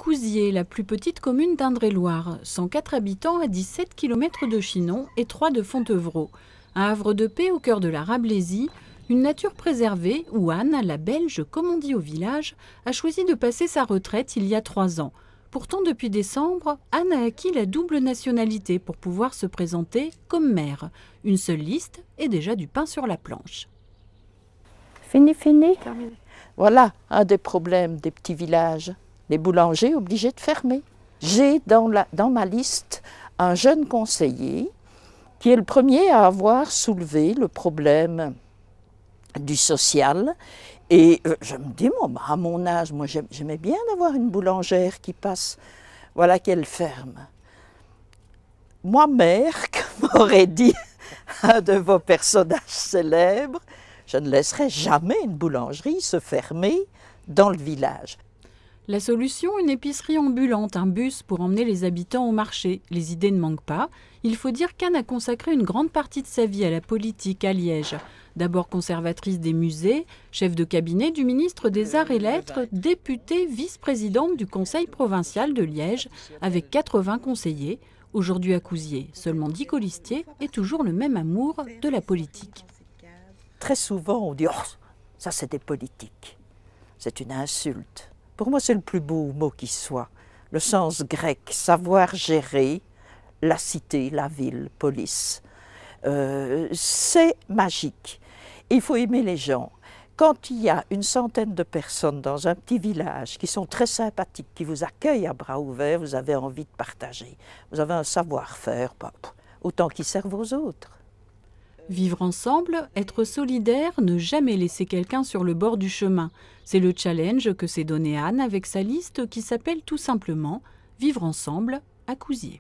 Cousier, la plus petite commune d'Indre-et-Loire, 104 habitants à 17 km de Chinon et 3 de Fontevraud. Un havre de paix au cœur de la Rablésie, une nature préservée où Anne, la Belge, comme on dit au village, a choisi de passer sa retraite il y a 3 ans. Pourtant, depuis décembre, Anne a acquis la double nationalité pour pouvoir se présenter comme maire. Une seule liste et déjà du pain sur la planche. Fini. Terminé. Voilà un des problèmes des petits villages. Les boulangers obligés de fermer. J'ai dans ma liste un jeune conseiller qui est le premier à avoir soulevé le problème du social. Et je me dis, à mon âge, moi j'aimais bien d'avoir une boulangère qui passe, voilà qu'elle ferme. Moi, mère, comme m'aurait dit un de vos personnages célèbres, je ne laisserai jamais une boulangerie se fermer dans le village. La solution, une épicerie ambulante, un bus pour emmener les habitants au marché. Les idées ne manquent pas. Il faut dire qu'Anne a consacré une grande partie de sa vie à la politique à Liège. D'abord conservatrice des musées, chef de cabinet du ministre des Arts et Lettres, députée vice-présidente du conseil provincial de Liège, avec 80 conseillers. Aujourd'hui à Cousier, seulement 10 colistiers et toujours le même amour de la politique. Très souvent, on dit « Oh, ça c'est des politiques ». C'est une insulte. Pour moi, c'est le plus beau mot qui soit. Le sens grec, savoir gérer la cité, la ville, police. C'est magique. Il faut aimer les gens. Quand il y a une centaine de personnes dans un petit village qui sont très sympathiques, qui vous accueillent à bras ouverts, vous avez envie de partager. Vous avez un savoir-faire, autant qu'ils servent aux autres. Vivre ensemble, être solidaire, ne jamais laisser quelqu'un sur le bord du chemin. C'est le challenge que s'est donné Anne avec sa liste qui s'appelle tout simplement « Vivre ensemble à Cousier ».